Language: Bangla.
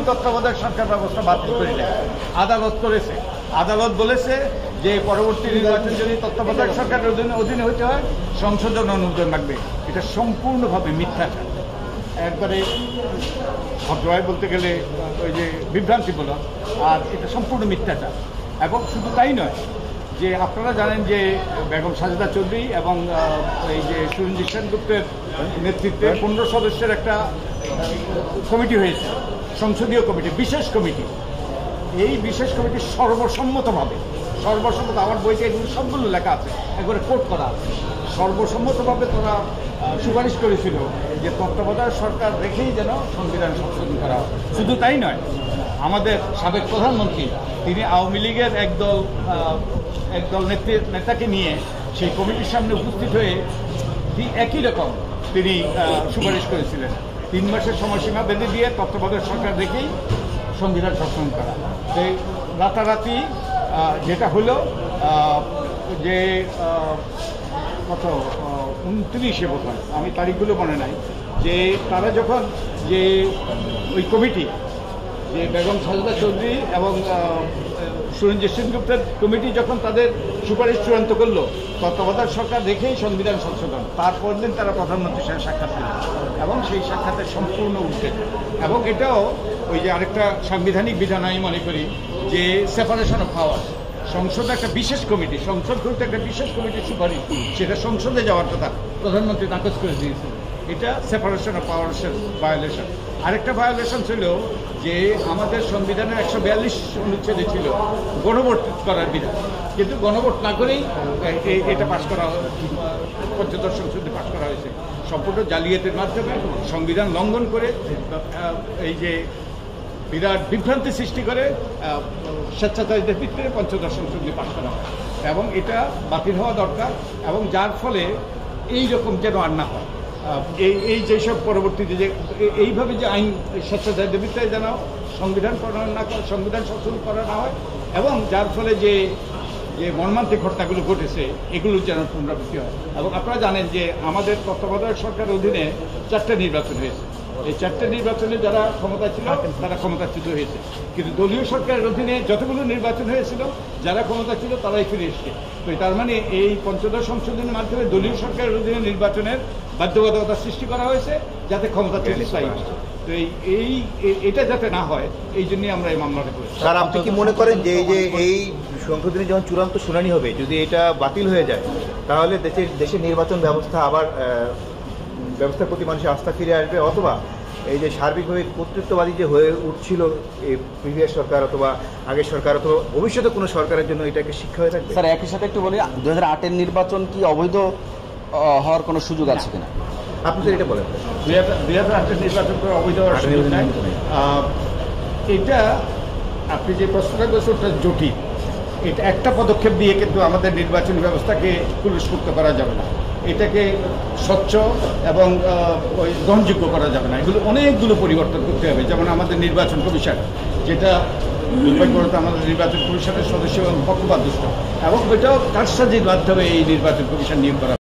তত্ত্বাবধায়ক সরকার ব্যবস্থা বাতিল করে দেয়। আদালত করেছে, আদালত বলেছে যে পরবর্তী নির্বাচন যদি তত্ত্বাবধায়ক সরকারের অধীনে হইতে হয় সংশোধন অনুমোদন লাগবে। এটা সম্পূর্ণভাবে মিথ্যাচার, একবারে ভদ্রভাবে বলতে গেলে ওই যে বিভ্রান্তিমূলক, আর এটা সম্পূর্ণ মিথ্যাচার। এবং শুধু তাই নয়, যে আপনারা জানেন যে বেগম সাজেদা চৌধুরী এবং এই যে সুরঞ্জিত সেনগুপ্তের নেতৃত্বে 15 সদস্যের একটা কমিটি হয়েছে, সংসদীয় কমিটি, বিশেষ কমিটি। এই বিশেষ কমিটি সর্বসম্মত, আমার বইতে এগুলো সবগুলো লেখা আছে, একবারে কোট করা আছে। সর্বসম্মতভাবে তারা সুপারিশ করেছিল যে তত্ত্বাবধায়ক সরকার রেখেই যেন সংবিধান সংশোধন করা হয়। শুধু তাই নয়, আমাদের সাবেক প্রধানমন্ত্রী তিনি আওয়ামী লীগের একদল নেতাকে নিয়ে সেই কমিটির সামনে উপস্থিত হয়ে একই রকম তিনি সুপারিশ করেছিলেন 3 মাসের সময়সীমা বেঁধে দিয়ে তত্ত্বাবধায়ক সরকার রেখেই সংবিধান সংশোধন করা। সেই রাতারাতি যেটা হলো যে কত 29 বোধ হয়, আমি তারিখগুলো মনে নাই, যে তারা যখন যে ওই কমিটি যে বেগম সাজেদা চৌধুরী এবং সুরঞ্জিত সেনগুপ্তের কমিটি যখন তাদের সুপারিশ চূড়ান্ত করলো তত্ত্বাবধায়ক সরকার রেখেই সংবিধান সংশোধন, তারপর দিন তারা প্রধানমন্ত্রীর সাথে সাক্ষাৎ করলেন এবং সেই সাক্ষাতের সম্পূর্ণ উল্টে। এবং এটাও ওই যে আরেকটা সাংবিধানিক বিধান আমি মনে করি যে সেপারেশন অফ পাওয়ার। সংসদ একটা বিশেষ কমিটি, সংসদ করতে একটা বিশেষ কমিটির সুপারিশ, সেটা সংসদে যাওয়ার কথা প্রধানমন্ত্রী নাকচ করে দিয়েছিল। এটা সেপারেশন অফ পাওয়ার্সের ভায়োলেশন। আরেকটা ভায়োলেশন ছিল যে আমাদের সংবিধানের 142 অনুচ্ছেদে ছিল গণভোট করার বিধান, কিন্তু গণভোট না করেই এটা পাশ করা, পঞ্চদশ সংসদে পাশ করা হয়েছে সম্পূর্ণ জালিয়াতির মাধ্যমে, সংবিধান লঙ্ঘন করে, এই যে বিরাট বিভ্রান্তি সৃষ্টি করে স্বেচ্ছাচারীদের ভিত্তিতে পঞ্চদশ সংসদে পাশ করা হয়। এবং এটা বাতিল হওয়া দরকার, এবং যার ফলে এই রকম যেন আর না হয়। এই যেসব পরবর্তীতে যে এইভাবে যে আইন স্বেচ্ছাচারীদের ভিত্তিতে যেন সংবিধান সংশোধন করা না হয়, এবং যার ফলে যে মর্মান্তিক ঘটনাগুলো ঘটেছে এগুলোর যেন পুনরাবৃত্তি হয়। এবং আপনারা জানেন যে আমাদের তত্ত্বাবধায়ক সরকারের অধীনে 4টে নির্বাচন হয়েছে। এই 4টে নির্বাচনে যারা ক্ষমতা ছিল তারা ক্ষমতাচ্যুত হয়েছে, কিন্তু দলীয় সরকারের অধীনে যতগুলো নির্বাচন হয়েছিল যারা ক্ষমতা ছিল তারাই ফিরে এসছে। তো তার মানে এই পঞ্চদশ সংশোধনের মাধ্যমে দলীয় সরকারের অধীনে নির্বাচনের বাধ্যবাধকতা সৃষ্টি করা হয়েছে যাতে ক্ষমতা স্থায়ী হয়। তো এটা যাতে না হয় এই জন্যই আমরা এই মামলাটা করেছি। স্যার, আপনি কি মনে করেন যে এই সংশোধনী যখন চূড়ান্ত শুনানি হবে, যদি এটা বাতিল হয়ে যায় তাহলে দেশের নির্বাচন ব্যবস্থা আবার ব্যবস্থার প্রতি মানুষের আস্থা ফিরে আসবে, অথবা এই যে সার্বিকভাবে কর্তৃত্ববাদী যে হয়ে উঠছিল এই প্রিভিয়াস সরকার অথবা আগের সরকার অথবা ভবিষ্যতে কোনো সরকারের জন্য এটাকে শিক্ষা হয়ে থাকবে? স্যার, একই সাথে একটু বলি, 2008-এর নির্বাচন কি অবৈধ হওয়ার কোনো সুযোগ আছে কিনা? আপনি তো এটা বলেন 2008-এর নির্বাচন করে অবৈধ হওয়ার সুযোগ নাই। এটা আপনি যে প্রশ্নটা করছেন ওটা জটিল। এটা একটা পদক্ষেপ দিয়ে কিন্তু আমাদের নির্বাচন ব্যবস্থাকে পুরস্কৃত করা যাবে না, এটাকে স্বচ্ছ এবং ওই গ্রহণযোগ্য করা যাবে না। এগুলো অনেকগুলো পরিবর্তন করতে হবে। যেমন আমাদের নির্বাচন কমিশন, যেটা দুর্ভাগ্যবশত আমাদের নির্বাচন কমিশনের সদস্য এবং পক্ষপাতদুষ্ট, এবং ওইটাও কারসাজির মাধ্যমে এই নির্বাচন কমিশন নিয়োগ করা